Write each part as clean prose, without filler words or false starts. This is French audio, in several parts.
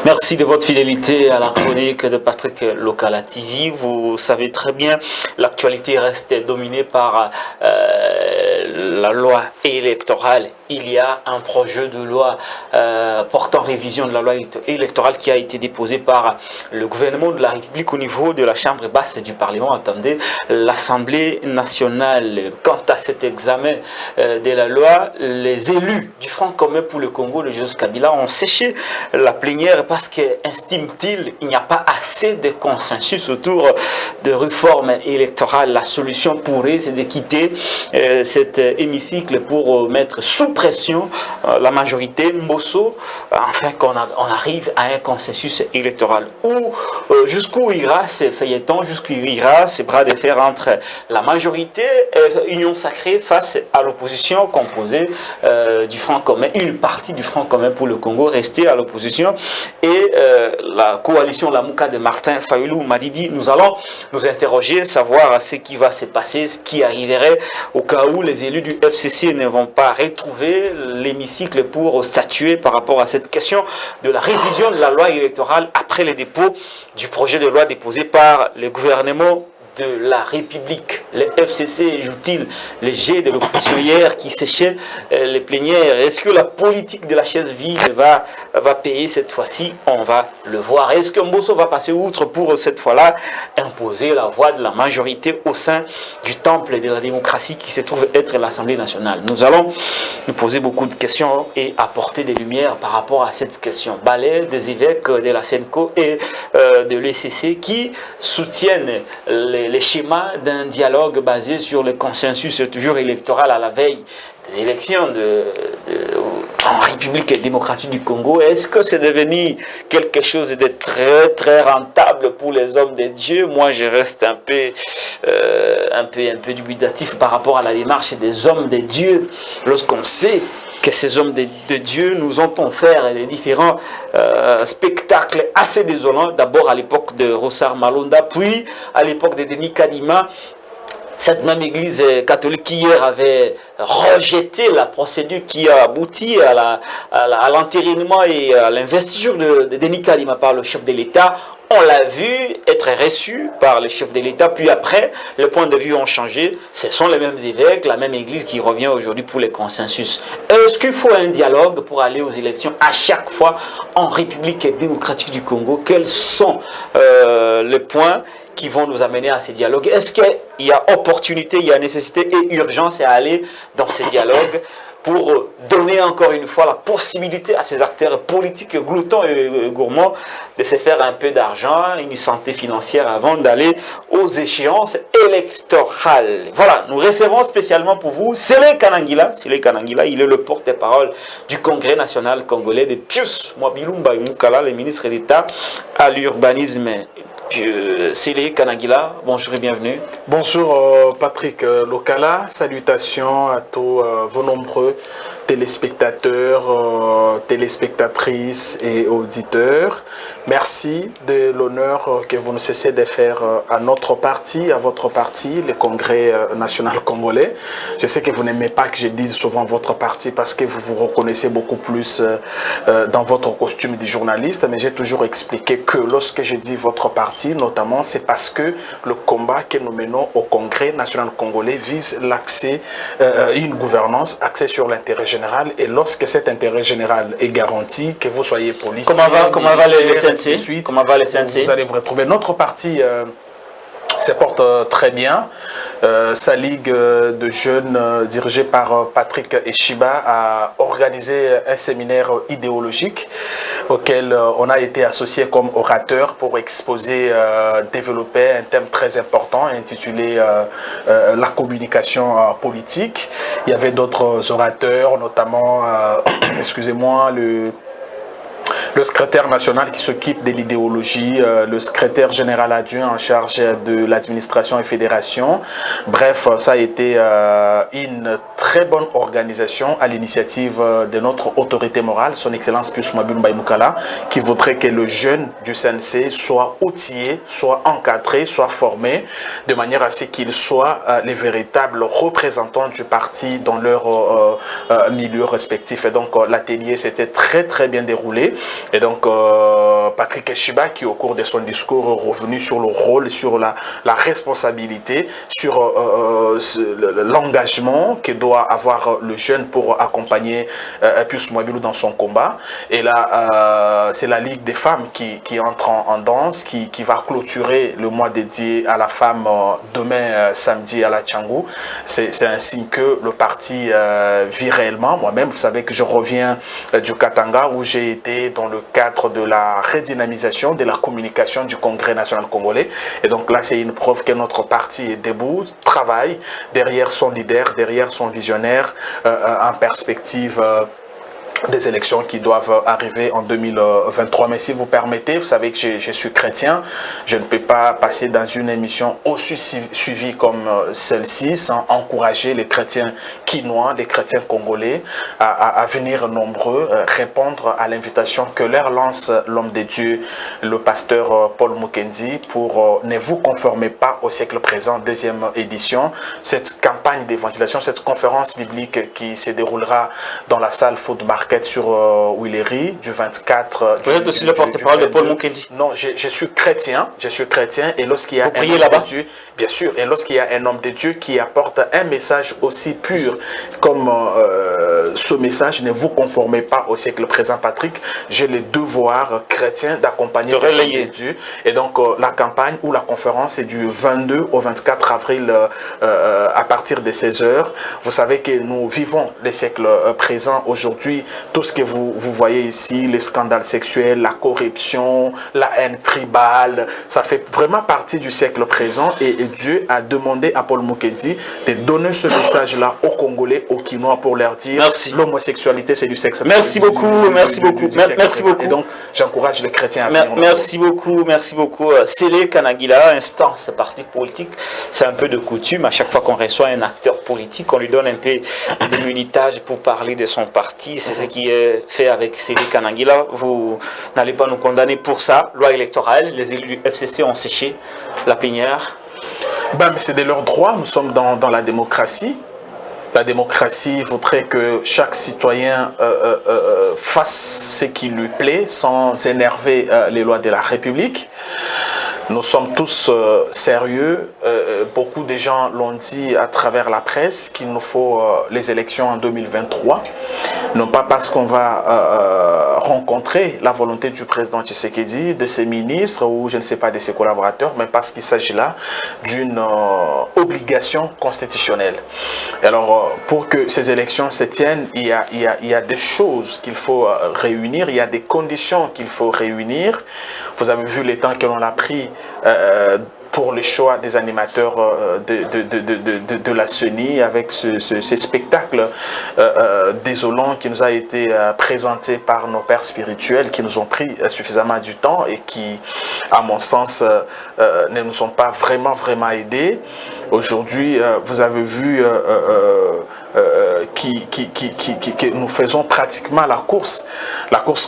Merci de votre fidélité à la chronique de Patrick Lokala TV. Vous savez très bien, l'actualité reste dominée par la loi électorale. Il y a un projet de loi portant révision de la loi électorale qui a été déposé par le gouvernement de la République au niveau de la Chambre basse du Parlement. Attendez, l'Assemblée nationale. Quant à cet examen de la loi, les élus du Front commun pour le Congo de Joseph Kabila ont séché la plénière parce qu'estime-t-il, il n'y a pas assez de consensus autour de réforme électorale. La solution pourrait, c'est de quitter cet hémicycle pour mettre sous pression la majorité Mbosso, afin qu'on arrive à un consensus électoral. Jusqu'où ira ce feuilleton, jusqu'où ira ce bras de fer entre la majorité Union Sacrée face à l'opposition composée du Front commun, une partie du Front commun pour le Congo restée à l'opposition, et la coalition Lamuka de Martin Fayulu Madidi. Nous allons nous interroger, savoir ce qui va se passer, ce qui arriverait au cas où les élus du FCC ne vont pas retrouver l'hémicycle pour statuer par rapport à cette question de la révision de la loi électorale après le dépôt du projet de loi déposé par le gouvernement de la République. Le FCC joue-t-il les jets de l'opposition hier qui séchait les plénières? Est-ce que la politique de la chaise vide va payer cette fois-ci? On va le voir. Est-ce que Mbosso va passer outre pour cette fois-là imposer la voix de la majorité au sein du temple de la démocratie qui se trouve être l'Assemblée nationale? Nous allons nous poser beaucoup de questions et apporter des lumières par rapport à cette question. Balai des évêques de la SENCO et de l'ECC qui soutiennent les schémas d'un dialogue basé sur le consensus toujours électoral à la veille des élections en République démocratique du Congo. Est-ce que c'est devenu quelque chose de très très rentable pour les hommes de Dieu? Moi, je reste un peu dubitatif par rapport à la démarche des hommes de Dieu lorsqu'on sait que ces hommes de Dieu nous ont offert des différents spectacles assez désolants. D'abord à l'époque de Rossar Malonda, puis à l'époque de Denis Kadima. Cette même église catholique qui hier avait rejeté la procédure qui a abouti à l'entérinement et à l'investiture de Denis Kadima par le chef de l'État. On l'a vu être reçu par le chef de l'État, puis après, les points de vue ont changé. Ce sont les mêmes évêques, la même église qui revient aujourd'hui pour les consensus. Est-ce qu'il faut un dialogue pour aller aux élections à chaque fois en République démocratique du Congo? Quels sont les points qui vont nous amener à ces dialogues? Est-ce qu'il y a opportunité, il y a nécessité et urgence à aller dans ces dialogues pour donner encore une fois la possibilité à ces acteurs politiques gloutons et gourmands de se faire un peu d'argent, une santé financière avant d'aller aux échéances électorales? Voilà, nous recevons spécialement pour vous Sélé Kanangila. Sélé Kanangila, il est le porte-parole du Congrès national congolais de Pius Mwabilumba Mukala, le ministre d'État à l'urbanisme. Sélé Kanangila, bonjour et bienvenue. Bonjour Patrick Lokala, salutations à tous vos nombreux téléspectateurs, téléspectatrices et auditeurs. Merci de l'honneur que vous ne cessez de faire à notre parti, à votre parti, le Congrès national congolais. Je sais que vous n'aimez pas que je dise souvent votre parti parce que vous vous reconnaissez beaucoup plus dans votre costume de journaliste, mais j'ai toujours expliqué que lorsque je dis votre parti, notamment, c'est parce que le combat que nous menons au Congrès national congolais vise l'accès, une gouvernance axée sur l'intérêt général. Et lorsque cet intérêt général est garanti, que vous soyez policier, comment va les CNC? Comment va les CNC? Vous allez vous retrouver. Notre parti se porte très bien. Sa ligue de jeunes dirigée par Patrick Eshiba a organisé un séminaire idéologique auquel on a été associé comme orateur pour exposer, développer un thème très important intitulé la communication politique. Il y avait d'autres orateurs, notamment, excusez-moi, le secrétaire national qui s'occupe de l'idéologie, le secrétaire général adjoint en charge de l'administration et fédération. Bref, ça a été une très bonne organisation à l'initiative de notre autorité morale, son Excellence Pius Mwabilumba Mukala, qui voudrait que le jeune du CNC soit outillé, soit encadré, soit formé, de manière à ce qu'il soit les véritables représentants du parti dans leur milieu respectif. Et donc l'atelier s'était très bien déroulé. Et donc, Patrick Eshiba, qui au cours de son discours est revenu sur le rôle, sur la responsabilité, sur l'engagement que doit avoir le jeune pour accompagner Pius Mwabilou dans son combat. Et là, c'est la Ligue des femmes qui entre en danse, qui va clôturer le mois dédié à la femme demain, samedi, à la Tchangou. C'est ainsi que le parti vit réellement. Moi-même, vous savez que je reviens du Katanga, où j'ai été dans le cadre de la redynamisation de la communication du Congrès national congolais. Et donc là, c'est une preuve que notre parti est debout, travaille derrière son leader, derrière son visionnaire, en perspective des élections qui doivent arriver en 2023. Mais si vous permettez, vous savez que je suis chrétien, je ne peux pas passer dans une émission aussi suivie comme celle-ci sans encourager les chrétiens quinois, les chrétiens congolais à venir nombreux, répondre à l'invitation que leur lance l'homme de Dieu, le pasteur Paul Mukendi, pour ne vous conformer pas au siècle présent, deuxième édition. Cette campagne d'évangélisation, cette conférence biblique qui se déroulera dans la salle Food Market sur Willery du 24. Vous êtes aussi le porte-parole de Paul Mukendi? Non, je suis chrétien, et lorsqu'il y a un homme de Dieu, bien sûr, et lorsqu'il y a un homme de Dieu qui apporte un message aussi pur comme ce message, ne vous conformez pas au siècle présent, Patrick, j'ai le devoir chrétien d'accompagner cet homme de Dieu. Et donc la campagne ou la conférence est du 22 au 24 avril à partir de 16 h. Vous savez que nous vivons le siècle présent aujourd'hui. Tout ce que vous voyez ici, les scandales sexuels, la corruption, la haine tribale, ça fait vraiment partie du siècle présent. Et Dieu a demandé à Paul Mukendi de donner ce message-là aux Congolais, aux Quinois, pour leur dire l'homosexualité, c'est du sexe. Merci beaucoup, merci beaucoup, merci beaucoup. Et donc, j'encourage les chrétiens à venir. Merci beaucoup. Sélé Kanangila, instant, ce parti politique, c'est un peu de coutume. À chaque fois qu'on reçoit un acteur politique, on lui donne un peu d'immunitage pour parler de son parti. C'est ce qui est fait avec Sélé Kanangila. Vous n'allez pas nous condamner pour ça. Loi électorale, les élus du FCC ont séché la plénière. Ben, mais c'est de leur droit. Nous sommes dans la démocratie. La démocratie voudrait que chaque citoyen fasse ce qui lui plaît sans énerver les lois de la République. Nous sommes tous sérieux. Beaucoup de gens l'ont dit à travers la presse qu'il nous faut les élections en 2023. Non pas parce qu'on va rencontrer la volonté du président Tshisekedi, de ses ministres ou je ne sais pas de ses collaborateurs, mais parce qu'il s'agit là d'une obligation constitutionnelle. Et alors, pour que ces élections se tiennent, il y a des choses qu'il faut réunir, il y a des conditions qu'il faut réunir. Vous avez vu les temps que l'on a pris pour le choix des animateurs de la CENI avec ce spectacle désolant qui nous a été présenté par nos pères spirituels qui nous ont pris suffisamment du temps et qui, à mon sens, ne nous ont pas vraiment aidés. Aujourd'hui, vous avez vu que nous faisons pratiquement la course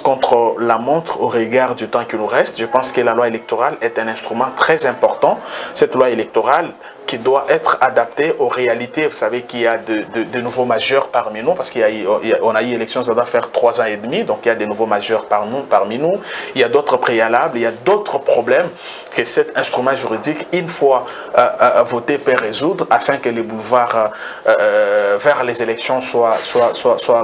contre la montre au regard du temps qui nous reste. Je pense que la loi électorale est un instrument très important. Cette loi électorale qui doit être adaptée aux réalités. Vous savez qu'il y a de nouveaux majeurs parmi nous, parce qu'on a eu élection, ça doit faire 3 ans et demi, donc il y a des nouveaux majeurs parmi nous. Il y a d'autres préalables, il y a d'autres problèmes que cet instrument juridique, une fois voté, peut résoudre, afin que les boulevards vers les élections soient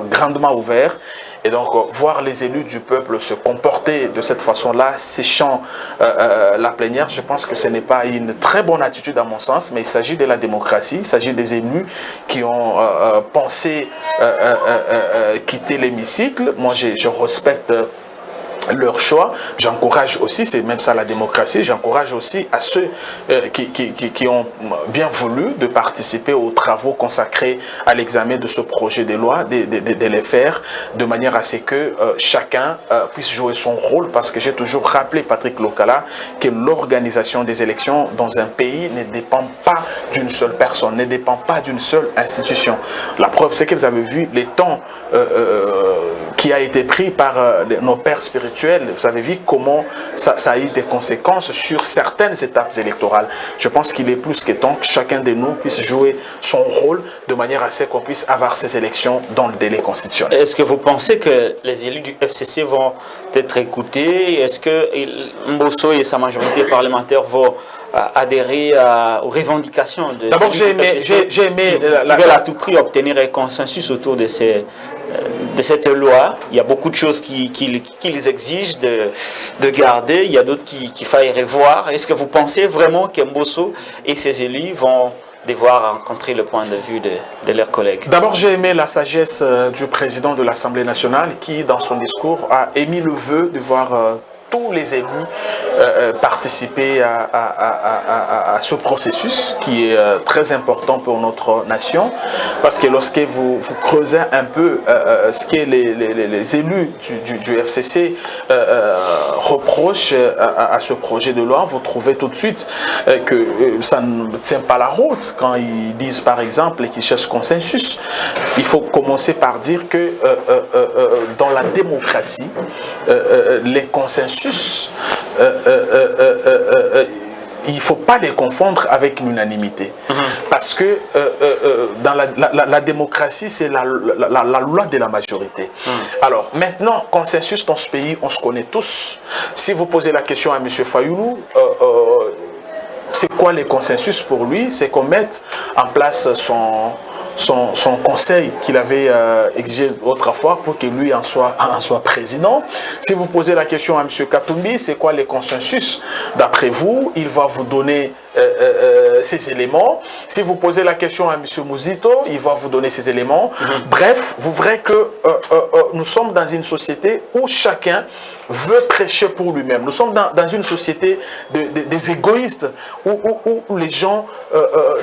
grandement ouverts. Et donc, voir les élus du peuple se comporter de cette façon-là, séchant la plénière, je pense que ce n'est pas une très bonne attitude à mon sens, mais il s'agit de la démocratie, il s'agit des élus qui ont pensé quitter l'hémicycle. Moi, je respecte leur choix. J'encourage aussi, c'est même ça la démocratie, j'encourage aussi à ceux qui ont bien voulu de participer aux travaux consacrés à l'examen de ce projet de loi, de les faire de manière à ce que chacun puisse jouer son rôle, parce que j'ai toujours rappelé, Patrick Lokala, que l'organisation des élections dans un pays ne dépend pas d'une seule personne, ne dépend pas d'une seule institution. La preuve, c'est que vous avez vu les temps qui a été pris par nos pères spirituels. Vous avez vu comment ça a eu des conséquences sur certaines étapes électorales. Je pense qu'il est plus que temps que chacun de nous puisse jouer son rôle de manière à ce qu'on puisse avoir ces élections dans le délai constitutionnel. Est-ce que vous pensez que les élus du FCC vont être écoutés? Est-ce que Mbosso et sa majorité parlementaire vont adhérer aux revendications de D'abord, j'ai aimé qui veulent à tout prix obtenir un consensus autour de cette loi? Il y a beaucoup de choses qu'ils exigent de garder, il y a d'autres qu'il faille revoir. Est-ce que vous pensez vraiment que Mbosso et ses élus vont devoir rencontrer le point de vue de leurs collègues? D'abord, j'ai aimé la sagesse du président de l'Assemblée nationale qui, dans son discours, a émis le vœu de voir tous les élus participer à ce processus qui est très important pour notre nation, parce que lorsque vous creusez un peu ce que les élus du FCC reprochent à ce projet de loi, vous trouvez tout de suite que ça ne tient pas la route quand ils disent par exemple qu'ils cherchent consensus. Il faut commencer par dire que dans la démocratie, les consensus il ne faut pas les confondre avec l'unanimité. Parce que dans la démocratie, c'est la loi de la majorité. Alors, maintenant, consensus dans ce pays, on se connaît tous. Si vous posez la question à M. Fayoulou, c'est quoi le consensus pour lui? C'est qu'on mette en place son conseil qu'il avait exigé autrefois pour que lui en soit président. Si vous posez la question à M. Katumbi, c'est quoi le consensus? D'après vous, il va vous donner ces éléments. Si vous posez la question à M. Mouzito, il va vous donner ces éléments. Bref, vous verrez que nous sommes dans une société où chacun veut prêcher pour lui-même. Nous sommes dans une société des égoïstes où les gens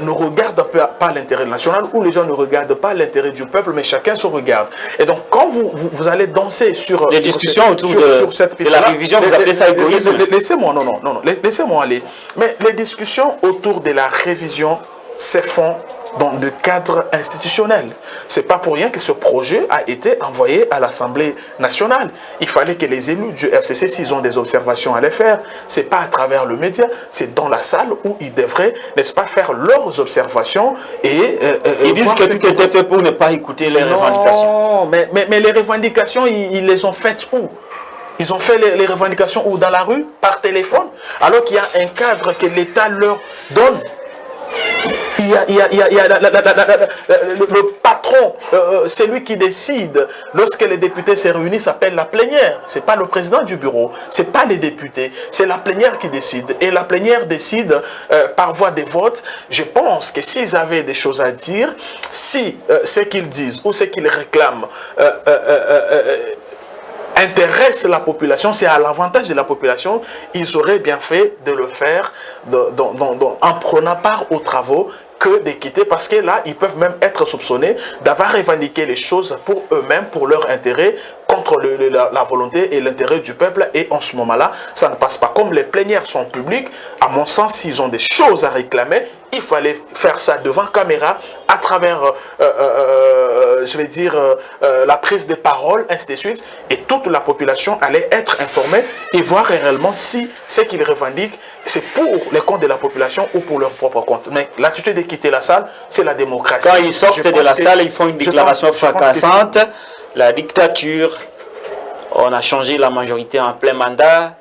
ne regardent pas l'intérêt national, où les gens ne regardent pas l'intérêt du peuple, mais chacun se regarde. Et donc, quand vous allez danser sur les discussions autour de cette piste, de la révision, vous appelez ça égoïsme? Laissez-moi, non, laissez-moi aller. Mais les discussions autour de la révision se font dans le cadre institutionnel. Ce n'est pas pour rien que ce projet a été envoyé à l'Assemblée nationale. Il fallait que les élus du FCC, s'ils ont des observations à les faire, ce n'est pas à travers le média, c'est dans la salle où ils devraient, n'est-ce pas, faire leurs observations et ils disent que tout était fait pour ne pas écouter les revendications. Non, mais les revendications, ils les ont faites où? Ils ont fait les revendications où? Dans la rue, par téléphone, alors qu'il y a un cadre que l'État leur donne. Il y a le patron, c'est lui qui décide. Lorsque les députés se réunissent, s'appelle la plénière. Ce n'est pas le président du bureau, ce n'est pas les députés, c'est la plénière qui décide. Et la plénière décide par voie de vote. Je pense que s'ils avaient des choses à dire, si ce qu'ils disent ou ce qu'ils réclament intéresse la population, c'est à l'avantage de la population, ils auraient bien fait de le faire en prenant part aux travaux que de quitter, parce que là, ils peuvent même être soupçonnés d'avoir revendiqué les choses pour eux-mêmes, pour leur intérêt, contre la volonté et l'intérêt du peuple. Et en ce moment-là, ça ne passe pas. Comme les plénières sont publiques, à mon sens, s'ils ont des choses à réclamer, il fallait faire ça devant caméra, à travers, je vais dire, la prise de parole, ainsi de suite. Et toute la population allait être informée et voir réellement si ce qu'ils revendiquent, c'est pour les comptes de la population ou pour leur propre compte. Mais l'attitude de quitter la salle, c'est la démocratie. Quand ils sortent de la salle, ils font une déclaration fracassante. La dictature, on a changé la majorité en plein mandat.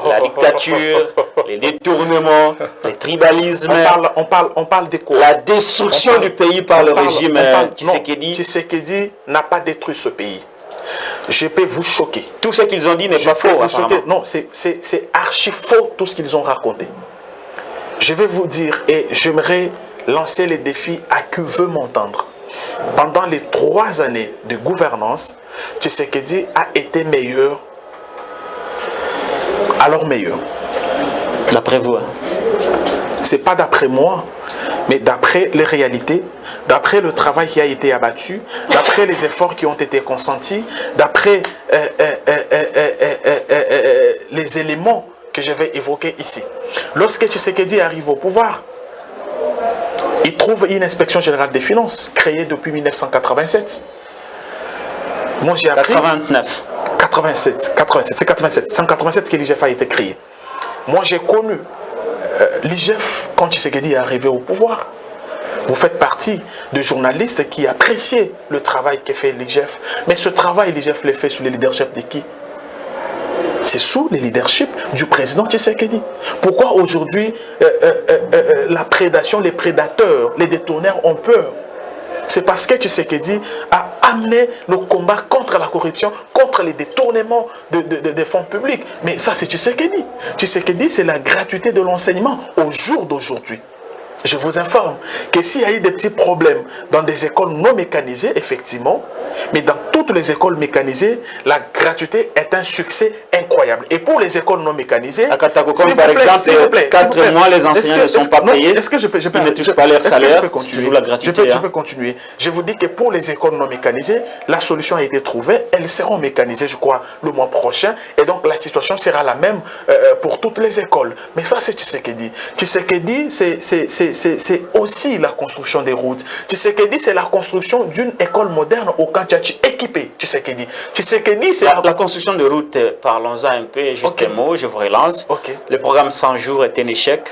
La dictature, les détournements, les tribalismes. On parle de quoi? La destruction du pays par le régime Tshisekedi. Tshisekedi n'a pas détruit ce pays. Je peux vous choquer. Tout ce qu'ils ont dit n'est pas faux. Non, c'est archi faux tout ce qu'ils ont raconté. Je vais vous dire, et j'aimerais lancer les défis à qui veut m'entendre. Pendant les 3 années de gouvernance, Tshisekedi a été meilleur. Alors meilleur. D'après vous? C'est pas d'après moi, mais d'après les réalités, d'après le travail qui a été abattu, d'après les efforts qui ont été consentis, d'après les éléments que je vais évoquer ici. Lorsque Tshisekedi arrive au pouvoir, il trouve une inspection générale des finances créée depuis 1987. Moi, j'ai appris... 89. 87. C'est 87. C'est en 87 que l'IGF a été créé. Moi, j'ai connu l'IGF quand Tshisekedi est arrivé au pouvoir. Vous faites partie de journalistes qui appréciaient le travail que fait l'IGF. Mais ce travail, l'IGF l'a fait sous le leadership de qui? C'est sous le leadership du président Tshisekedi. Pourquoi aujourd'hui la prédation, les prédateurs, les détourneurs ont peur? C'est parce que Tshisekedi a amené le combat contre la corruption, contre les détournements des fonds publics. Mais ça, c'est Tshisekedi. Tshisekedi, c'est la gratuité de l'enseignement au jour d'aujourd'hui. Je vous informe que s'il y a eu des petits problèmes dans des écoles non mécanisées, effectivement, mais dans toutes les écoles mécanisées, la gratuité est un succès incroyable. Et pour les écoles non mécanisées, à Katakokom, par exemple, 4 mois, les enseignants ne sont pas payés. Est-ce que ils ne touchent pas leur salaire? C'est toujours la gratuité. Je peux continuer. Je vous dis que pour les écoles non mécanisées, la solution a été trouvée. Elles seront mécanisées, je crois, le mois prochain. Et donc, la situation sera la même pour toutes les écoles. Mais ça, c'est Tshisekedi. Tshisekedi, c'est aussi la construction des routes. Tshisekedi, c'est la construction d'une école moderne au Kantiachi équipée. Tshisekedi, c'est la construction de routes. Parlons-en un peu, juste un mot, je vous relance. Le programme 100 jours est un échec.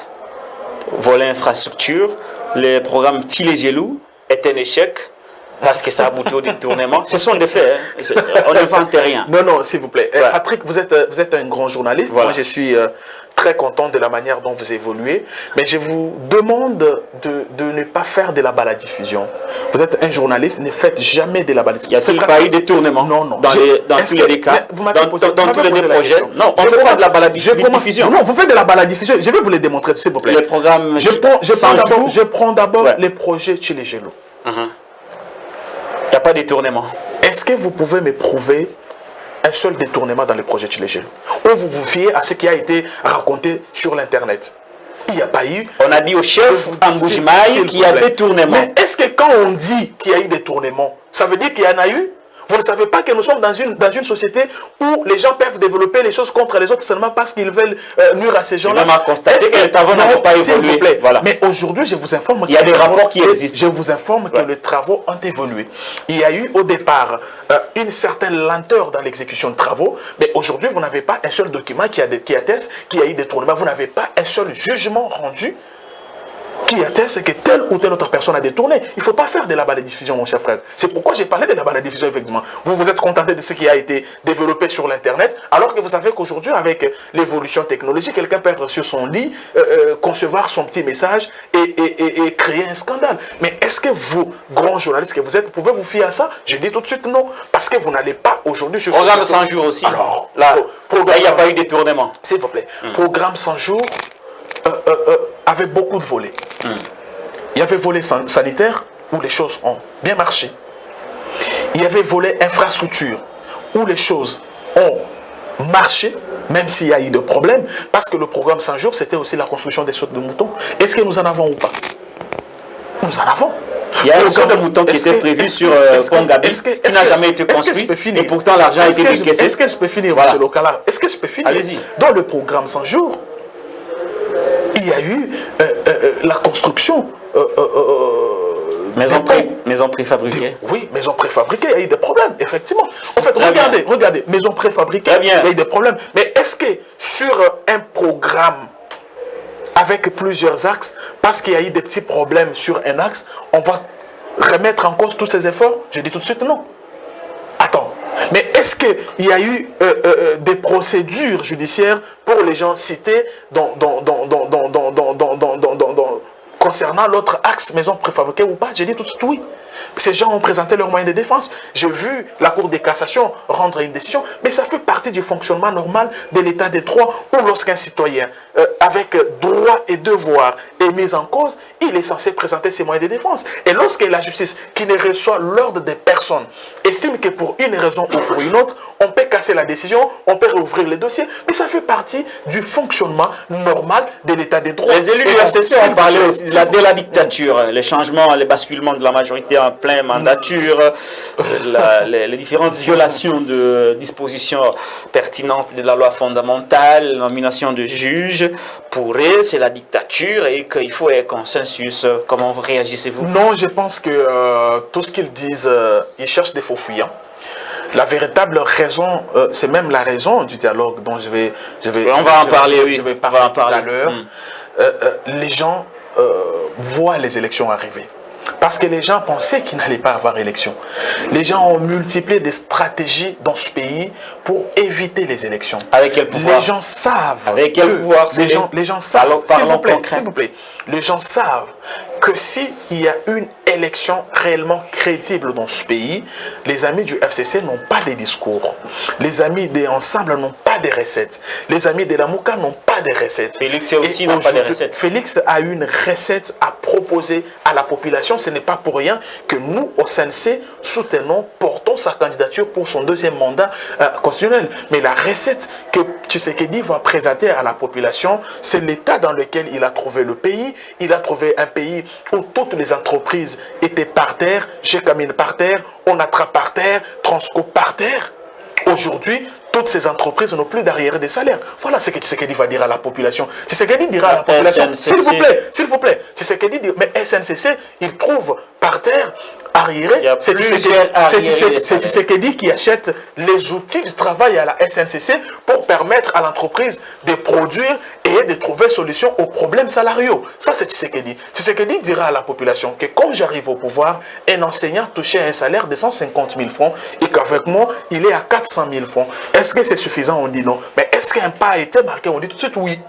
Volet infrastructure. Le programme Tilégelou est un échec. Parce que ça aboutit au détournement. Ce sont des faits. Hein. On n'invente rien. Non, s'il vous plaît. Ouais. Patrick, vous êtes un grand journaliste. Voilà. Moi, je suis très content de la manière dont vous évoluez. Mais je vous demande de ne pas faire de la baladiffusion. Vous êtes un journaliste, ne faites jamais de la baladiffusion. Il n'y a pas eu de détournement dans tous les cas, dans tous les projets. Non, on ne fait pas de la baladiffusion. Non, vous faites de la baladiffusion. Je vais vous les démontrer, s'il vous plaît. Les programmes. Je prends d'abord les projets Tilégelou. Il n'y a pas de détournement. Est-ce que vous pouvez me prouver un seul détournement dans le projet Tilégelou? Ou vous vous fiez à ce qui a été raconté sur l'Internet? Il n'y a pas eu... On a dit au chef Amboujimaï qu'il y a détournement. Mais est-ce que quand on dit qu'il y a eu détournement, ça veut dire qu'il y en a eu? Vous ne savez pas que nous sommes dans une société où les gens peuvent développer les choses contre les autres seulement parce qu'ils veulent nuire à ces gens-là. On a constaté que les travaux n'ont pas évolué. Voilà. Mais aujourd'hui, je vous informe... Il y a des rapports qui existent. Je vous informe que les travaux ont évolué. Il y a eu au départ une certaine lenteur dans l'exécution de travaux, mais aujourd'hui, vous n'avez pas un seul document qui atteste qu'il y a eu des tournements. Vous n'avez pas un seul jugement rendu qui atteste que telle ou telle autre personne a détourné. Il ne faut pas faire de la baladiffusion, mon cher frère. C'est pourquoi j'ai parlé de la baladiffusion, effectivement. Vous vous êtes contenté de ce qui a été développé sur l'Internet, alors que vous savez qu'aujourd'hui, avec l'évolution technologique, quelqu'un peut être sur son lit, concevoir son petit message et créer un scandale. Mais est-ce que vous, grands journalistes que vous êtes, pouvez vous fier à ça? Je dis tout de suite non. Parce que vous n'allez pas aujourd'hui sur... Programme 100 jours aussi. Alors, là, il n'y a pas eu de détournement. S'il vous plaît. Programme 100 jours avait beaucoup de volets. Il y avait volet sanitaire où les choses ont bien marché. Il y avait volet infrastructure où les choses ont marché, même s'il y a eu des problèmes, parce que le programme 100 jours, c'était aussi la construction des sautes de moutons. Est-ce que nous en avons ou pas? Nous en avons. Il y a un saut de mouton qui était prévu sur Pont Gabi, qui n'a jamais été construit, et pourtant l'argent a été décaissé. Est-ce que je peux finir, voilà. M. Lokala? Est-ce que je peux finir? Allez-y. Dans le programme 100 jours, il y a eu la construction maisons préfabriquées. Oui, maisons préfabriquées, il y a eu des problèmes, effectivement. En fait, regardez, maisons préfabriquées, il y a eu des problèmes. Mais est-ce que sur un programme avec plusieurs axes, parce qu'il y a eu des petits problèmes sur un axe, on va remettre en cause tous ces efforts? Je dis tout de suite non. Attends. Mais est-ce qu'il y a eu des procédures judiciaires pour les gens cités concernant l'autre axe maison préfabriquée ou pas? J'ai dit tout de suite oui. Ces gens ont présenté leurs moyens de défense. J'ai vu la Cour de cassation rendre une décision, mais ça fait partie du fonctionnement normal de l'état de droit où lorsqu'un citoyen, avec droit et devoir, est mis en cause, il est censé présenter ses moyens de défense. Et lorsque la justice, qui ne reçoit l'ordre des personnes, estime que pour une raison ou pour une autre, on peut casser la décision, on peut rouvrir les dossiers, mais ça fait partie du fonctionnement normal de l'état de droit. Les élus de la session ont parlé aussi de la dictature, les changements, les basculements de la majorité en pleine mandature, les différentes violations de dispositions pertinentes de la loi fondamentale, nomination de juges. Pour eux, c'est la dictature et qu'il faut un consensus. Comment réagissez-vous? Non, je pense que tout ce qu'ils disent, ils cherchent des faux fuyants. La véritable raison, c'est même la raison du dialogue dont je vais on va en parler, oui. Je vais parler tout à l'heure. Les gens voient les élections arriver. Parce que les gens pensaient qu'il n'allait pas avoir élection. Les gens ont multiplié des stratégies dans ce pays pour éviter les élections. Avec quel pouvoir? Les gens savent. Avec quel pouvoir? Les gens savent. Alors, s'il vous plaît. Les gens savent que s'il y a une élection réellement crédible dans ce pays, les amis du FCC n'ont pas des discours. Les amis des Ensemble n'ont pas des recettes. Les amis de la Mouka n'ont pas des recettes. Félix aussi n'a pas de recettes. Félix a une recette à proposer à la population. Ce n'est pas pour rien que nous, au CNC, soutenons, portons sa candidature pour son deuxième mandat constitutionnel. Mais la recette que Tshisekedi va présenter à la population, c'est l'état dans lequel il a trouvé le pays. Il a trouvé un pays où toutes les entreprises étaient par terre, Gécamine par terre, Onatra par terre, Transco par terre. Aujourd'hui, toutes ces entreprises n'ont plus d'arriérés des salaires. Voilà ce que Tshisekedi va dire à la population. Tshisekedi dira à la population, s'il vous plaît, Tshisekedi dit, mais SNCC, il trouve par terre arriéré. C'est Tshisekedi qui achète les outils de travail à la SNCC pour permettre à l'entreprise de produire et de trouver solution aux problèmes salariaux. Ça, c'est Tshisekedi. Tshisekedi dira à la population que quand j'arrive au pouvoir, un enseignant touchait un salaire de 150 000 francs et qu'avec moi, il est à 400 000 francs. Est-ce que c'est suffisant? On dit non. Mais est-ce qu'un pas a été marqué? On dit tout de suite oui.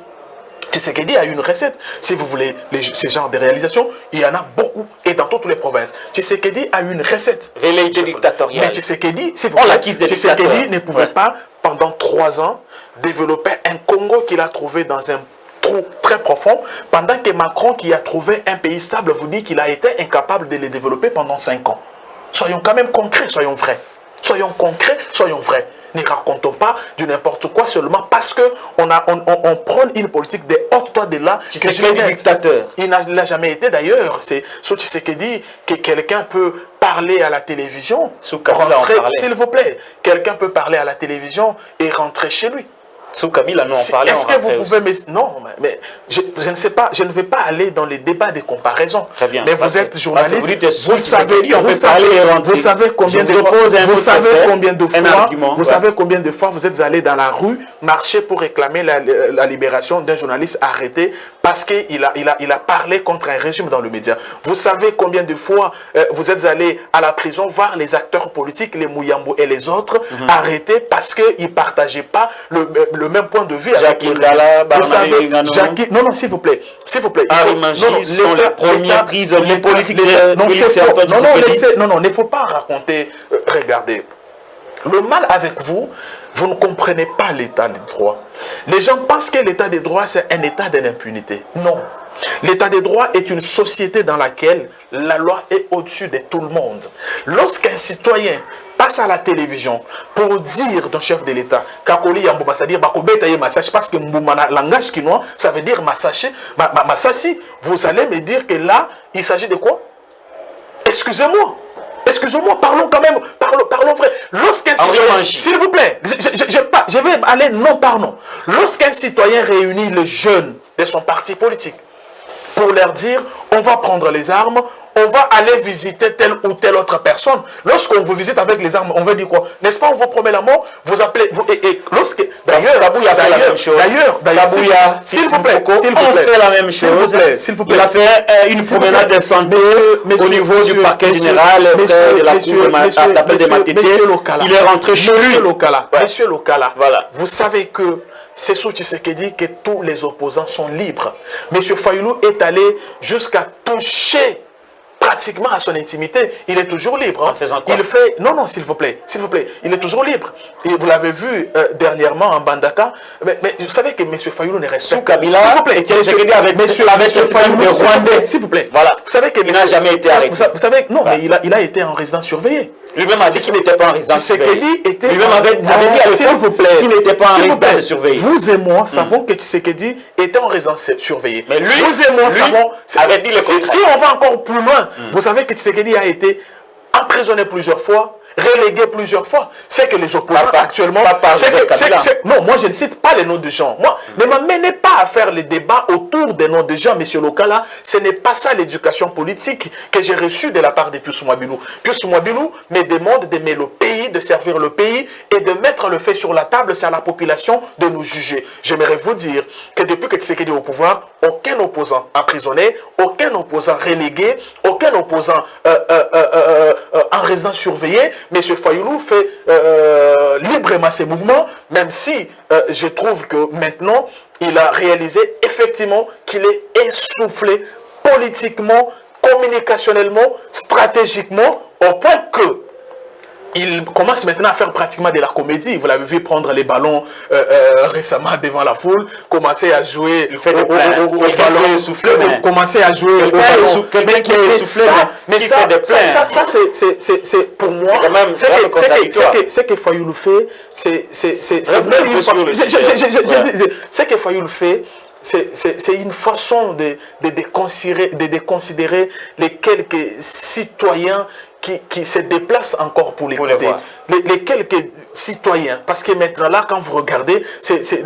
Tshisekedi a une recette. Si vous voulez ces genres de réalisations, il y en a beaucoup et dans toutes les provinces. Tshisekedi a une recette. Velléité dictatoriale. Mais Tshisekedi, si vous voulez, Tshisekedi ne pouvait pas, pendant 3 ans, développer un Congo qu'il a trouvé dans un trou très profond, pendant que Macron, qui a trouvé un pays stable, vous dit qu'il a été incapable de le développer pendant 5 ans. Soyons quand même concrets, soyons vrais. Soyons concrets, soyons vrais. Ne racontons pas du n'importe quoi seulement parce qu'on prône une politique de haute toi de là. Tshisekedi dictateur. Il n'a jamais été d'ailleurs. C'est ce Tshisekedi que quelqu'un peut parler à la télévision, rentrer, s'il vous plaît. Quelqu'un peut parler à la télévision et rentrer chez lui. Sous Kabila, nous en parlons. Est-ce que vous pouvez... Non, mais je ne sais pas, je ne vais pas aller dans les débats de comparaison. Très bien. Mais vous êtes journaliste, vous savez combien de fois vous êtes allé dans la rue marcher pour réclamer la libération d'un journaliste arrêté parce qu'il a parlé contre un régime dans le média. Vous savez combien de fois vous êtes allé à la prison voir les acteurs politiques, les Mouyambo et les autres, arrêtés parce qu'ils ne partageaient pas le même point de vue. Jacques Ndala, non, s'il vous plaît. Arimangi sont les premières prisonniers politiques. Non, il ne faut pas raconter. Regardez, le mal avec vous, vous ne comprenez pas l'état des droits. Les gens pensent que l'état des droits, c'est un état de l'impunité. Non. L'état des droits est une société dans laquelle la loi est au-dessus de tout le monde. Lorsqu'un citoyen passe à la télévision pour dire d'un chef de l'État, Kakoli Yambouma, c'est-à-dire Bakobetaye Massachi, parce que Mbouma, langage chinois, ça veut dire Massachi, vous allez me dire que là, il s'agit de quoi? Excusez-moi, parlons quand même, parlons vrai. Lorsqu'un citoyen, s'il vous plaît, je vais aller non par non. Lorsqu'un citoyen réunit les jeunes de son parti politique pour leur dire, on va prendre les armes, on va aller visiter telle ou telle autre personne. Lorsqu'on vous visite avec les armes, on va dire quoi? N'est-ce pas, on vous promet la mort, vous appelez... D'ailleurs, Kabouya a fait la même chose. D'ailleurs, s'il vous plaît, on fait la même chose. S'il vous plaît. Il a fait une promenade de santé au niveau du parquet général de la cour d'appel de Matete. Il est rentré chez lui. Monsieur Lokala, voilà. Vous savez que c'est sous Tshisekedi que tous les opposants sont libres. Monsieur Fayoulou est allé jusqu'à toucher pratiquement à son intimité. Il est toujours libre. En faisant quoi? Il fait... Non, s'il vous plaît. Il est toujours libre. Et vous l'avez vu dernièrement en Bandaka. Mais vous savez que M. Fayoulou ne respecte... Sous Kabila, s'il vous plaît. avec M. Fayoulou rwandais. S'il vous plaît. Voilà. Vous savez que... Il n'a jamais été arrêté. Vous savez... Non, mais il a été en résidence surveillée. Lui-même a dit qu'il n'était pas en résidence surveillée. Lui-même avait dit à l'époque qu'il n'était pas en résidence surveillée. Vous et moi savons que Tshisekedi était en résidence surveillée. Mais lui, vous et moi savons... avait dit le contraire. Si on va encore plus loin, vous savez que Tshisekedi a été emprisonné plusieurs fois relégué plusieurs fois. C'est que les opposants actuellement... Non, moi je ne cite pas les noms de gens. Moi, ne m'amenez pas à faire les débats autour des noms de gens, M. Lokala. Ce n'est pas ça l'éducation politique que j'ai reçue de la part de Pius Mwabilou. Pius Mwabilou me demande d'aimer le pays, de servir le pays et de mettre le fait sur la table. C'est à la population de nous juger. J'aimerais vous dire que depuis que Tshisekedi est au pouvoir, aucun opposant emprisonné, aucun opposant relégué, aucun opposant en résidence surveillée. M. Fayoulou fait librement ses mouvements, même si je trouve que maintenant, il a réalisé effectivement qu'il est essoufflé politiquement, communicationnellement, stratégiquement, au point que il commence maintenant à faire pratiquement de la comédie. Vous l'avez vu prendre les ballons récemment devant la foule, commencer à jouer au ballon essoufflé, commencer à jouer au ballon. Quelqu'un qui est essoufflé, mais ça c'est pour moi, c'est que Fayoulou fait, c'est que Fayoulou fait, c'est une façon de déconsidérer les quelques citoyens qui se déplacent encore pour l'écouter. Les quelques citoyens, parce que maintenant là, quand vous regardez, c'est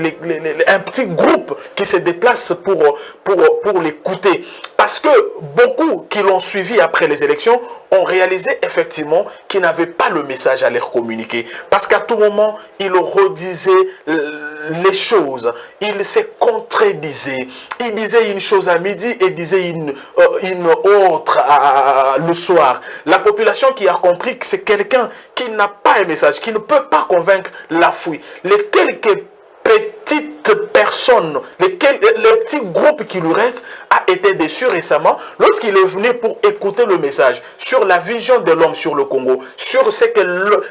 un petit groupe qui se déplace pour l'écouter. Parce que beaucoup qui l'ont suivi après les élections ont réalisé effectivement qu'ils n'avaient pas le message à leur communiquer. Parce qu'à tout moment, ils redisaient les choses. Ils se contredisaient. Ils disaient une chose à midi et disaient une autre le soir. La population qui a compris que c'est quelqu'un qui n'a pas un message, qui ne peut pas convaincre la fouille. Les quelques petites personnes, les petits groupes qui lui restent, a été déçu récemment lorsqu'il est venu pour écouter le message sur la vision de l'homme sur le Congo, sur ce que le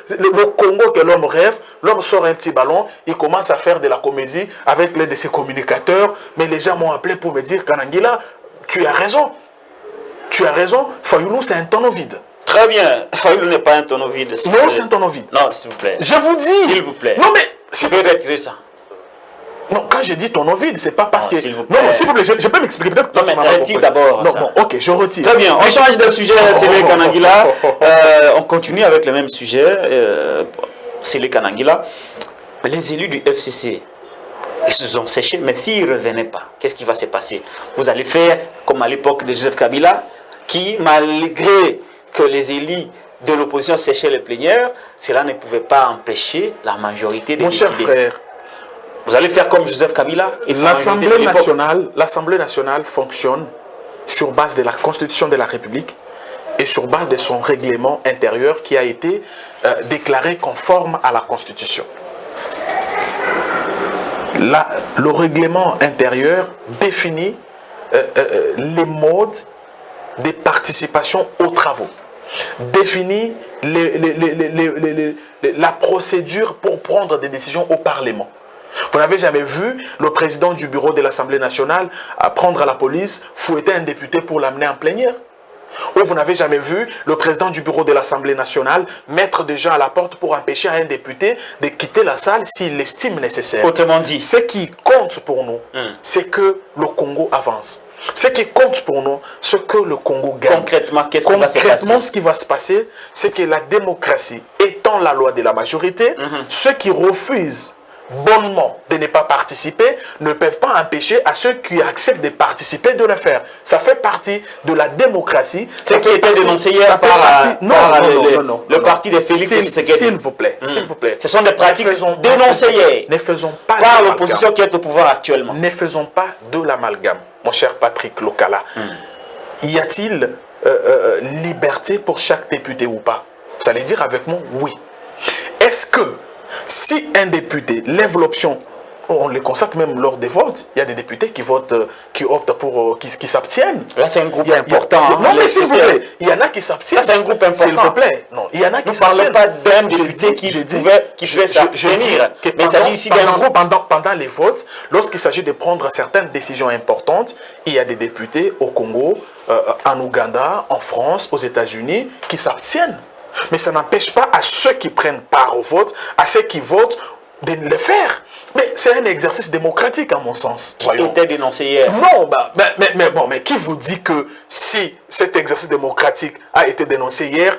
Congo que l'homme rêve. L'homme sort un petit ballon, il commence à faire de la comédie avec l'aide de ses communicateurs, mais les gens m'ont appelé pour me dire, Kanangila, tu as raison. Tu as raison, Fayoulou c'est un tonneau vide. Très bien, Fayoulou n'est pas un tonneau vide. Non, c'est un tonneau vide. Non, s'il vous plaît. Je vous dis. S'il vous plaît. Non, mais... Je vais retirer ça. Non, quand je dis tonneau vide, c'est pas parce que... Non, s'il vous plaît, je peux m'expliquer. Peut-être que non, mais retire d'abord. Non, bon, ok, je retire. Très bien, on change de sujet, Sélé Kanangila. On continue avec le même sujet, Sélé Kanangila. Les élus du FCC, ils se sont séchés, mais s'ils ne revenaient pas, qu'est-ce qui va se passer? Vous allez faire comme à l'époque de Joseph Kabila, qui, malgré que les élus de l'opposition séchaient les plénières, cela ne pouvait pas empêcher la majorité de décider. Mon cher frère, vous allez faire comme Joseph Kabila. L'Assemblée nationale fonctionne sur base de la Constitution de la République et sur base de son règlement intérieur qui a été déclaré conforme à la Constitution. Le règlement intérieur définit les modes de participation aux travaux, définit la procédure pour prendre des décisions au Parlement. Vous n'avez jamais vu le président du bureau de l'Assemblée nationale prendre à la police, fouetter un député pour l'amener en plénière? Ou vous n'avez jamais vu le président du bureau de l'Assemblée nationale mettre des gens à la porte pour empêcher un député de quitter la salle s'il l'estime nécessaire? Autrement dit, ce qui compte pour nous, c'est que le Congo avance. Ce qui compte pour nous, c'est que le Congo gagne. Concrètement, qu'est-ce qui va se passer? Concrètement, ce qui va se passer, c'est que la démocratie étant la loi de la majorité, ceux qui refusent bonnement de ne pas participer ne peuvent pas empêcher à ceux qui acceptent de participer de le faire. Ça fait partie de la démocratie. Ce qui était dénoncé hier par le parti de Félix Tshisekedi. S'il vous plaît, s'il vous plaît. Ce sont des pratiques dénoncées hier. Ne faisons pas par l'opposition qui est au pouvoir actuellement. Ne faisons pas de l'amalgame, mon cher Patrick Lokala. Y a-t-il liberté pour chaque député ou pas? Vous allez dire avec moi oui. Est-ce que si un député lève l'option, on le constate même lors des votes, il y a des députés qui votent, qui optent pour, qui s'abstiennent. Là, c'est un groupe important. Non, mais s'il vous plaît, il y en a qui s'abstiennent. Là, c'est un groupe important. S'il vous plaît, non, il y en a qui s'abstiennent. Ne parlez pas d'un député qui pouvait s'abstenir. Mais il s'agit ici d'un groupe. Pendant les votes, lorsqu'il s'agit de prendre certaines décisions importantes, il y a des députés au Congo, en Ouganda, en France, aux États-Unis, qui s'abstiennent. Mais ça n'empêche pas à ceux qui prennent part au vote, à ceux qui votent, de le faire. Mais c'est un exercice démocratique, à mon sens. Qui était dénoncé hier. Non, mais qui vous dit que si cet exercice démocratique a été dénoncé hier,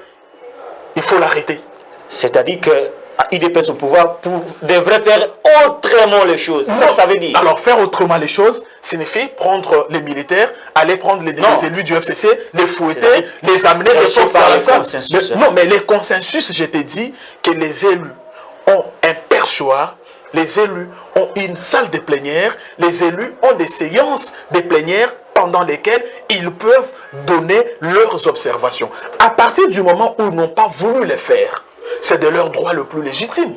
il faut l'arrêter? C'est-à-dire que IDPS au pouvoir devrait faire autrement les choses. C'est ça que ça veut dire. Alors, faire autrement les choses signifie prendre les militaires, aller prendre les élus du FCC, les fouetter, les amener de force dans la salle. Non, mais les consensus, je t'ai dit que les élus ont un perchoir, les élus ont une salle de plénière, les élus ont des séances de plénière pendant lesquelles ils peuvent donner leurs observations. À partir du moment où ils n'ont pas voulu les faire, c'est de leur droit le plus légitime.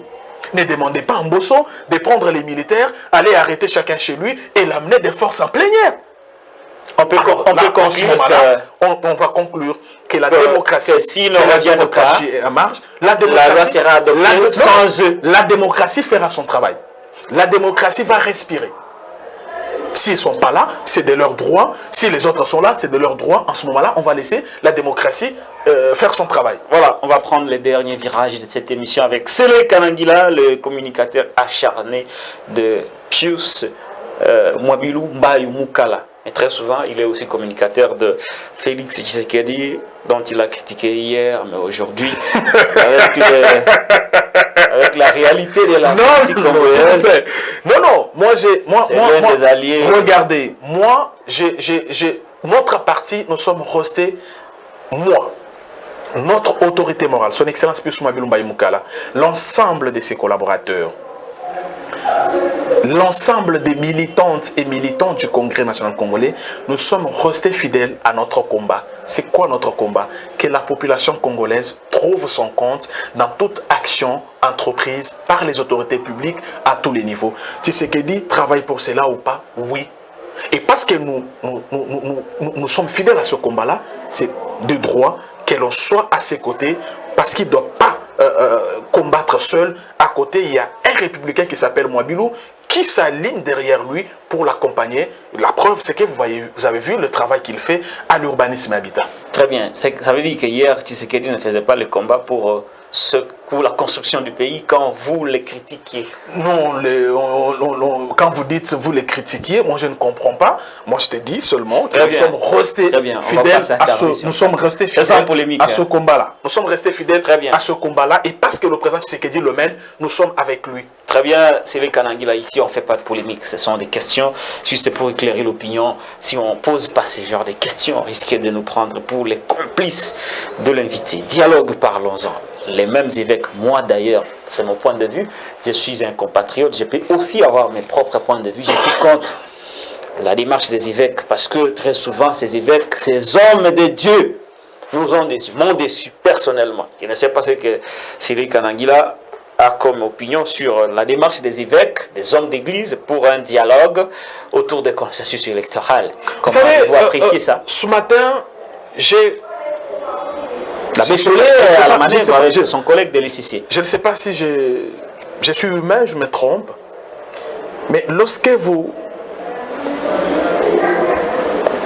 Ne demandez pas à Mbosso de prendre les militaires, aller arrêter chacun chez lui et l'amener des forces en plénière. On va conclure que la démocratie, est en marche. La loi sera adoptée sans eux. La démocratie fera son travail. La démocratie va respirer. S'ils ne sont pas là, c'est de leur droit. Si les autres sont là, c'est de leur droit. En ce moment-là, on va laisser la démocratie faire son travail. Voilà, on va prendre les derniers virages de cette émission avec Sélé Kanangila, le communicateur acharné de Pius Mwabilou Mbayou Mukala. Et très souvent, il est aussi communicateur de Félix Tshisekedi, dont il a critiqué hier, mais aujourd'hui, avec la réalité de la politique congolaise. Non, moi, des alliés. Regardez, notre parti, nous sommes restés, notre autorité morale, son excellence Pius Mwabilou Mbayou Mukala, l'ensemble de ses collaborateurs, l'ensemble des militantes et militants du Congrès national congolais, nous sommes restés fidèles à notre combat. C'est quoi notre combat? Que la population congolaise trouve son compte dans toute action entreprise par les autorités publiques à tous les niveaux. Tshisekedi travaille pour cela ou pas? Oui. Et parce que nous sommes fidèles à ce combat-là, c'est de droit que l'on soit à ses côtés, parce qu'il ne doit pas combattre seul. À côté, il y a un républicain qui s'appelle Mwabilou, qui s'aligne derrière lui pour l'accompagner. La preuve, c'est que vous avez vu le travail qu'il fait à l'urbanisme et habitat. Très bien. Ça veut dire que hier, Tshisekedi ne faisait pas le combat pour la construction du pays quand vous les critiquiez. Non, quand vous dites vous les critiquiez, moi je ne comprends pas. Moi je te dis seulement que nous sommes restés fidèles à ce combat-là. Nous sommes restés fidèles à ce combat-là et parce que le président Tshisekedi le mène, nous sommes avec lui. Très bien, c'est les Kanangila. Ici, on ne fait pas de polémique. Ce sont des questions juste pour éclairer l'opinion. Si on ne pose pas ce genre de questions, on risque de nous prendre pour les complices de l'invité. Dialogue, parlons-en. Les mêmes évêques, moi d'ailleurs, c'est mon point de vue, je suis un compatriote, je peux aussi avoir mes propres points de vue. Je suis contre la démarche des évêques parce que très souvent, ces évêques, ces hommes de Dieu, m'ont déçu personnellement. Je ne sais pas ce que Cyril Kanangila a comme opinion sur la démarche des évêques, des hommes d'église, pour un dialogue autour des consensus électoraux. Comment vous appréciez ça? Ce matin, j'ai... L'abbé Chollet à la manœuvre avec son collègue de l'ICC. Je ne sais pas si je suis humain, je me trompe, mais lorsque vous,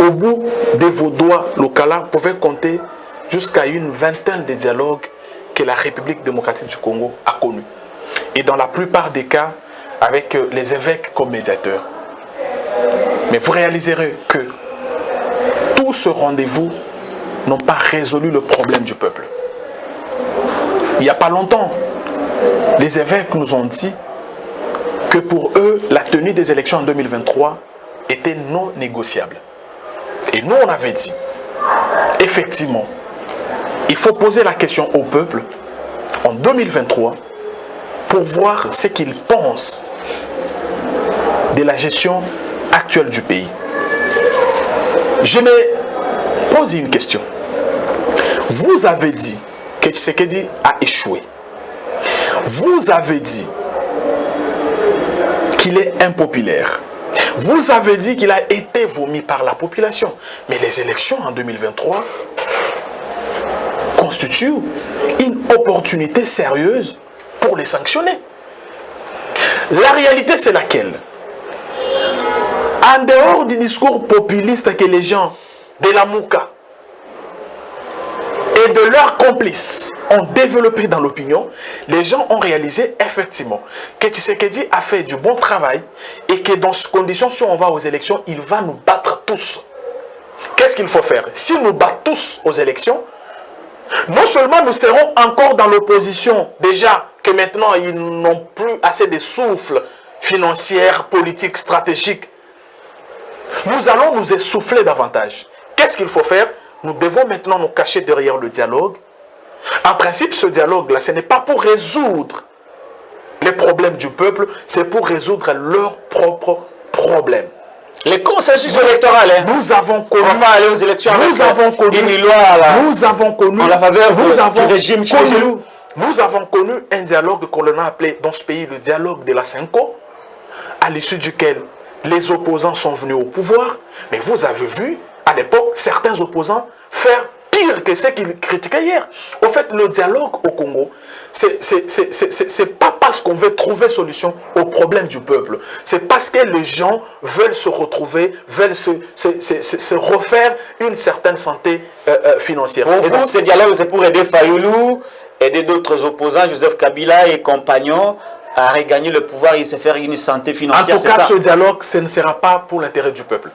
au bout de vos doigts locaux, pouvez compter jusqu'à une vingtaine de dialogues que la République démocratique du Congo a connus. Et dans la plupart des cas, avec les évêques comme médiateurs. Mais vous réaliserez que tout ce rendez-vous n'ont pas résolu le problème du peuple. Il n'y a pas longtemps, les évêques nous ont dit que pour eux, la tenue des élections en 2023 était non négociable. Et nous, on avait dit, effectivement, il faut poser la question au peuple en 2023 pour voir ce qu'il pense de la gestion actuelle du pays. Je me pose une question. Vous avez dit que Tshisekedi a échoué. Vous avez dit qu'il est impopulaire. Vous avez dit qu'il a été vomi par la population. Mais les élections en 2023 constituent une opportunité sérieuse pour les sanctionner. La réalité, c'est laquelle? En dehors du discours populiste que les gens de la Mouka et de leurs complices ont développé dans l'opinion, les gens ont réalisé effectivement que Tshisekedi a fait du bon travail et que dans ces conditions, si on va aux élections, il va nous battre tous. Qu'est-ce qu'il faut faire? Si nous battons tous aux élections, Non seulement nous serons encore dans l'opposition, déjà que maintenant ils n'ont plus assez de souffle financier, politique, stratégique, nous allons nous essouffler davantage. Qu'est-ce qu'il faut faire? Nous devons maintenant nous cacher derrière le dialogue. En principe, ce dialogue-là, ce n'est pas pour résoudre les problèmes du peuple, c'est pour résoudre leurs propres problèmes. Les consensus électoraux, nous avons connu, on va aller aux élections nous avons connu, une loi nous avons connu, en la faveur du régime connu, nous avons connu un dialogue qu'on a appelé dans ce pays le dialogue de la Cinco, à l'issue duquel les opposants sont venus au pouvoir, mais vous avez vu à l'époque certains opposants faire pire que ce qu'ils critiquaient hier. Au fait, le dialogue au Congo, c'est pas parce qu'on veut trouver solution aux problèmes du peuple. C'est parce que les gens veulent se retrouver, veulent se refaire une certaine santé financière. Pour vous, ce dialogue, c'est pour aider Fayoulou, aider d'autres opposants, Joseph Kabila et compagnons, à regagner le pouvoir et se faire une santé financière. En tout cas, ce dialogue, ce ne sera pas pour l'intérêt du peuple.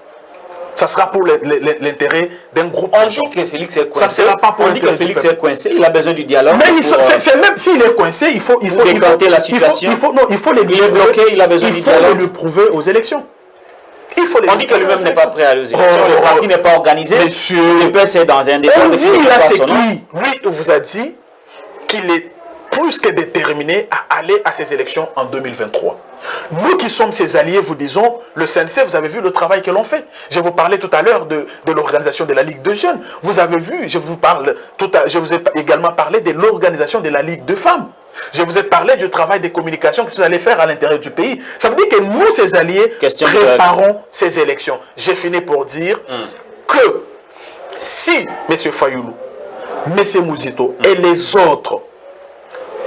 Ça sera pour l'intérêt d'un groupe. On dit que Félix est coincé. Ça sera pas pour on dit que Félix est coincé. Il a besoin du dialogue. Mais même s'il est coincé, il faut décanter la situation. Il faut les lui il est bloqué. Il a besoin du dialogue. Il faut le prouver aux élections. On dit que lui-même n'est pas prêt à aller aux élections. Le parti n'est pas organisé. Monsieur, le PS est dans un défaut. Lui, vous a dit qu'il est plus que déterminé à aller à ces élections en 2023. Nous qui sommes ses alliés, vous disons, le CNC, vous avez vu le travail que l'on fait. Je vous parlais tout à l'heure de l'organisation de la Ligue de jeunes. Vous avez vu, je vous ai également parlé de l'organisation de la Ligue de femmes. Je vous ai parlé du travail de communication que vous allez faire à l'intérieur du pays. Ça veut dire que nous, ses alliés, préparons ces élections. J'ai fini pour dire que si M. Fayoulou, M. Mouzito et les autres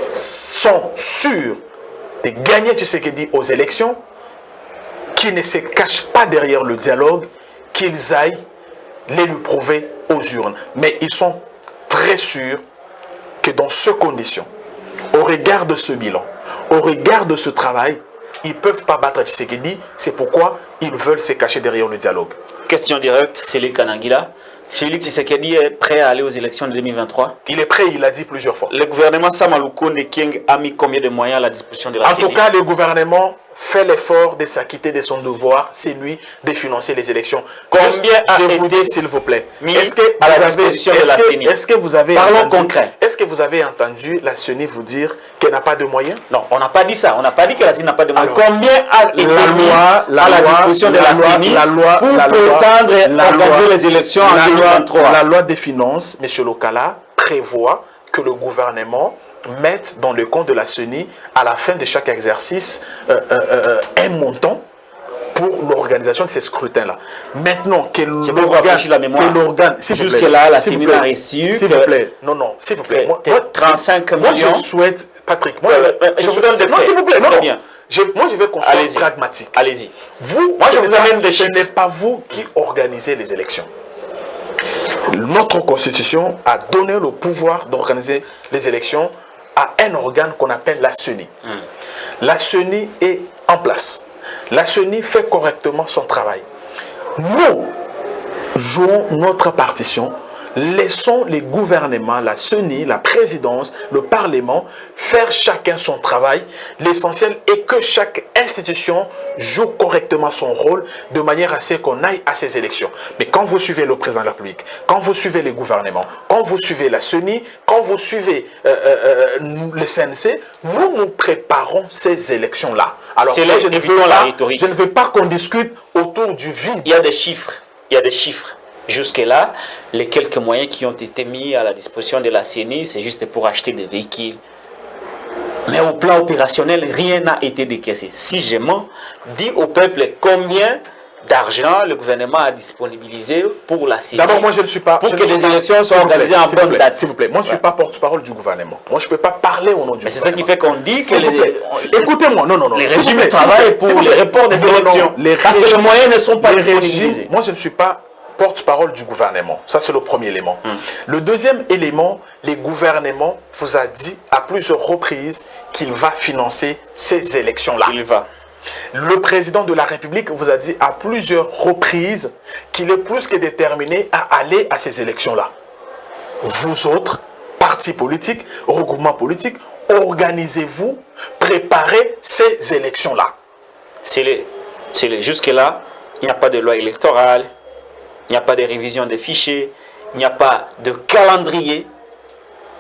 sont sûrs de gagner Tshisekedi aux élections, qu'ils ne se cachent pas derrière le dialogue, qu'ils aillent les lui prouver aux urnes. Mais ils sont très sûrs que dans ces conditions, au regard de ce bilan, au regard de ce travail, ils ne peuvent pas battre Tshisekedi. C'est pourquoi ils veulent se cacher derrière le dialogue. Question directe, c'est les Kanangila. Félix Tshisekedi est prêt à aller aux élections de 2023? Il est prêt, il l'a dit plusieurs fois. Le gouvernement Samaluko Nekeng a mis combien de moyens à la disposition de la CENI? En tout cas, le gouvernement fait l'effort de s'acquitter de son devoir, c'est lui de financer les élections. Combien je vous dis, s'il vous plaît, est-ce que vous avez parlons concret. Est-ce que vous avez entendu la CENI vous dire qu'elle n'a pas de moyens? Non, on n'a pas dit ça. On n'a pas dit que la CENI n'a pas de moyens. Alors, combien a été mis à la disposition de la CENI pour prétendre organiser les élections en 2023? La loi des finances, M. Lokala, prévoit que le gouvernement mettre dans le compte de la CENI à la fin de chaque exercice un montant pour l'organisation de ces scrutins-là. Maintenant que l'organe, jusque-là, la CENI a reçu. S'il vous plaît, non, s'il vous plaît. 35 millions. Moi, je souhaite, Patrick, je vous donne des faits. Non, s'il vous plaît, non. Bien. Moi, je vais qu'on soit pragmatique. Allez-y. Moi, je vous amène des chiffres. Ce n'est pas vous qui organisez les élections. Notre constitution a donné le pouvoir d'organiser les élections à un organe qu'on appelle la CENI. La CENI est en place. La CENI fait correctement son travail. Nous jouons notre partition. Laissons les gouvernements, la CENI, la présidence, le Parlement faire chacun son travail. L'essentiel est que chaque institution joue correctement son rôle de manière à ce qu'on aille à ces élections. Mais quand vous suivez le président de la République, quand vous suivez les gouvernements, quand vous suivez la CENI, quand vous suivez le CNC, nous préparons ces élections-là. Alors, moi, je ne veux pas qu'on discute autour du vide. Il y a des chiffres. Il y a des chiffres. Jusque-là, les quelques moyens qui ont été mis à la disposition de la CENI, c'est juste pour acheter des véhicules. Mais au plan opérationnel, rien n'a été décaissé. Si je mens, dis au peuple combien d'argent le gouvernement a disponibilisé pour la CENI. D'abord, moi je ne suis pas... Pour que les élections soient organisées en bonne date. S'il vous plaît, moi je ne suis pas porte-parole du gouvernement. Moi je ne peux pas parler au nom du gouvernement. C'est ça qui fait qu'on dit que écoutez-moi, non. Les régimes travaillent pour les reports des élections. Parce que les moyens ne sont pas disponibilisés. Moi je ne suis pas porte-parole du gouvernement. Ça, c'est le premier élément. Le deuxième élément, le gouvernement vous a dit à plusieurs reprises qu'il va financer ces élections-là. Il va. Le président de la République vous a dit à plusieurs reprises qu'il est plus que déterminé à aller à ces élections-là. Vous autres, partis politiques, regroupements politiques, organisez-vous, préparez ces élections-là. Jusque-là, il n'y a pas de loi électorale, il n'y a pas de révision des fichiers, il n'y a pas de calendrier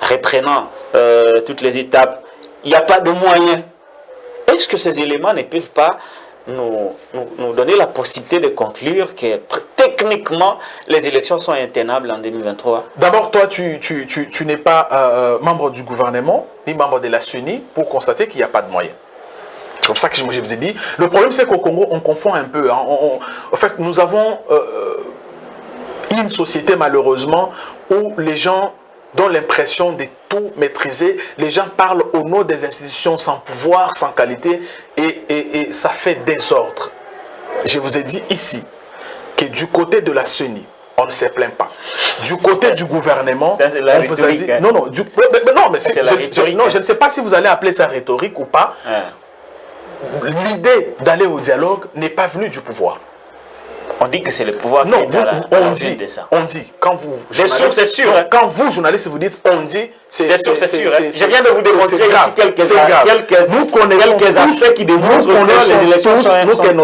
reprenant toutes les étapes, il n'y a pas de moyens. Est-ce que ces éléments ne peuvent pas nous donner la possibilité de conclure que techniquement, les élections sont intenables en 2023? D'abord, toi, tu n'es pas membre du gouvernement, ni membre de la CENI, pour constater qu'il n'y a pas de moyens. C'est comme ça que je vous ai dit. Le problème, c'est qu'au Congo, on confond un peu. Hein. En fait, nous avons une société, malheureusement, où les gens dont l'impression de tout maîtriser, les gens parlent au nom des institutions sans pouvoir, sans qualité, et ça fait désordre. Je vous ai dit ici que du côté de la CENI, on ne se plaint pas. Du côté du gouvernement, ça, on vous a dit... Hein. Non, non, je ne sais pas si vous allez appeler ça rhétorique ou pas. Ouais. L'idée d'aller au dialogue n'est pas venue du pouvoir. On dit que c'est le pouvoir non, qui est on dit, quand vous... Des sources, c'est sûr. Hein. Quand vous, journaliste, vous dites on dit, c'est... Des sources, c'est sûr. Je viens de vous démontrer ici quelques aspects qui démontrent que les élections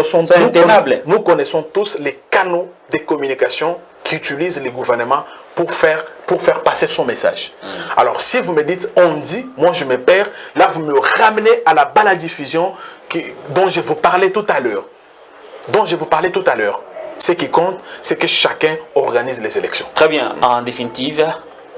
sont intenables. Nous connaissons tous les canaux de communication qu'utilise les gouvernements pour faire passer son message. Alors, si vous me dites on dit, moi je me perds, là vous me ramenez à la baladiffusion dont je vous parlais tout à l'heure. Ce qui compte, c'est que chacun organise les élections. Très bien. En définitive,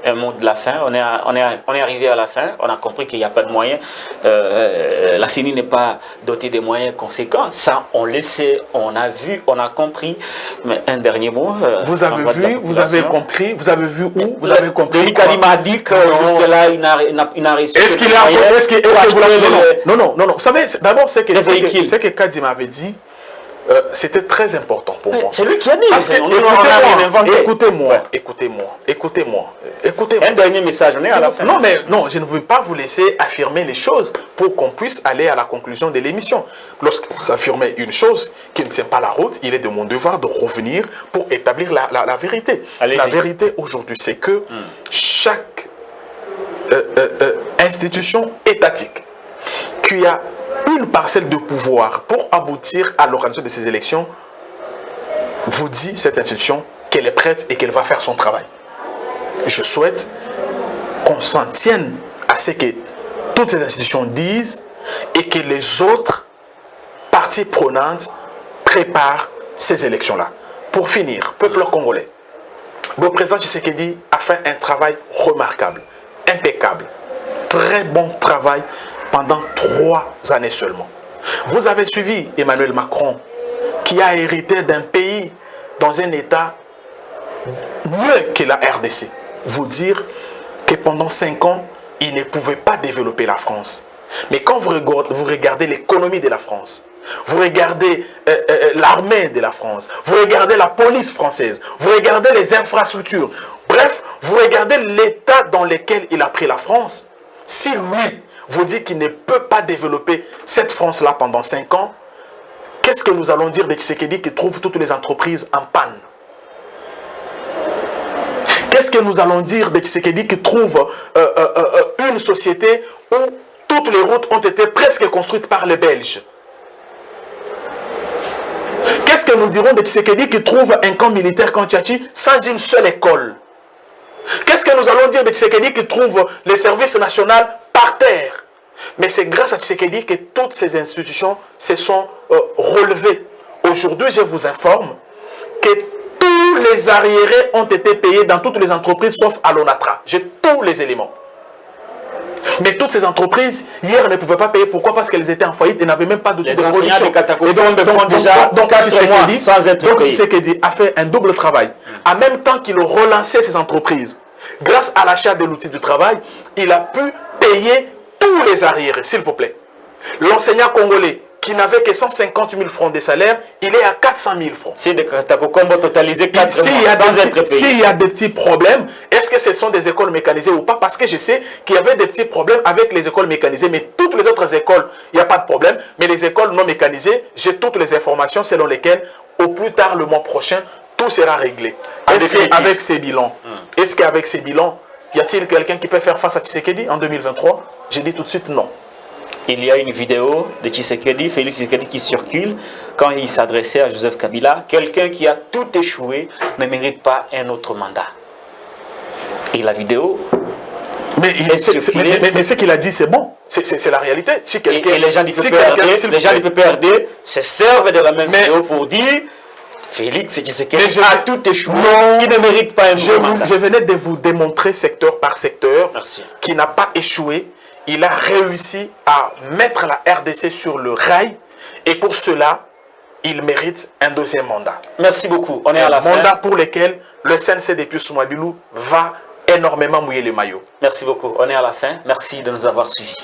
un mot de la fin. On est arrivé à la fin. On a compris qu'il n'y a pas de moyens. La CENI n'est pas dotée de moyens conséquents. Ça, on le sait, on a vu, on a compris. Mais un dernier mot. Vous avez vu, vous avez compris, vous avez vu où, vous avez compris. Denis Kadima a dit que jusque-là, il n'a reçu. Est-ce qu'il a... Non. Vous savez, d'abord, c'est que Kadima avait dit. C'était très important pour moi. C'est lui qui a dit. Écoutez-moi. Un dernier message, on est à la fin. Non, je ne veux pas vous laisser affirmer les choses pour qu'on puisse aller à la conclusion de l'émission. Lorsque vous affirmez une chose qui ne tient pas la route, il est de mon devoir de revenir pour établir la vérité. La vérité aujourd'hui, c'est que chaque institution étatique qui a une parcelle de pouvoir pour aboutir à l'organisation de ces élections vous dit, cette institution, qu'elle est prête et qu'elle va faire son travail. Je souhaite qu'on s'en tienne à ce que toutes ces institutions disent et que les autres parties prenantes préparent ces élections-là. Pour finir, peuple congolais, le président Tshisekedi a fait un travail remarquable, impeccable, très bon travail pendant 3 années seulement. Vous avez suivi Emmanuel Macron, qui a hérité d'un pays dans un état mieux que la RDC. Vous dire que pendant 5 ans, il ne pouvait pas développer la France. Mais quand vous regardez l'économie de la France, vous regardez l'armée de la France, vous regardez la police française, vous regardez les infrastructures, bref, vous regardez l'état dans lequel il a pris la France, si lui vous dit qu'il ne peut pas développer cette France-là pendant 5 ans, qu'est-ce que nous allons dire de Tshisekedi qui trouve toutes les entreprises en panne? Qu'est-ce que nous allons dire de Tshisekedi qui trouve une société où toutes les routes ont été presque construites par les Belges? Qu'est-ce que nous dirons de Tshisekedi qui trouve un camp militaire comme Tchatchi sans une seule école? Qu'est-ce que nous allons dire de Tshisekedi qui trouve les services nationaux par terre? Mais c'est grâce à Tshisekedi que toutes ces institutions se sont relevées. Aujourd'hui, je vous informe que tous les arriérés ont été payés dans toutes les entreprises sauf à l'ONATRA. J'ai tous les éléments. Mais toutes ces entreprises, hier, ne pouvaient pas payer. Pourquoi? Parce qu'elles étaient en faillite et n'avaient même pas d'outils de production. Donc Tshisekedi a fait un double travail. En même temps qu'il relançait ces entreprises, grâce à l'achat de l'outil de travail, il a pu payer tous les arriérés, s'il vous plaît. L'enseignant congolais qui n'avait que 150 000 francs de salaire, il est à 400 000 francs. C'est des Katakokombo totalisés 4 mois sans être payé. S'il y a des petits problèmes, est-ce que ce sont des écoles mécanisées ou pas? Parce que je sais qu'il y avait des petits problèmes avec les écoles mécanisées, mais toutes les autres écoles, il n'y a pas de problème. Mais les écoles non mécanisées, j'ai toutes les informations selon lesquelles, au plus tard le mois prochain, tout sera réglé. Est-ce qu'avec ces bilans, Y a-t-il quelqu'un qui peut faire face à Tshisekedi en 2023? J'ai dit tout de suite non. Il y a une vidéo de Tshisekedi, Félix Tshisekedi, qui circule quand il s'adressait à Joseph Kabila. Quelqu'un qui a tout échoué ne mérite pas un autre mandat. Et la vidéo... Mais ce qu'il a dit, c'est bon. C'est la réalité. Si et les gens du PPRD se servent de la même vidéo pour dire Félix Tshisekedi a tout échoué. Il ne mérite pas un mandat. Je venais de vous démontrer secteur par secteur qu'il n'a pas échoué. Il a réussi à mettre la RDC sur le rail. Et pour cela, il mérite un deuxième mandat. Merci beaucoup. On est à la fin. Un mandat pour lequel le CNC de Pius Mwabilou va énormément mouiller les maillots. Merci beaucoup. On est à la fin. Merci de nous avoir suivis.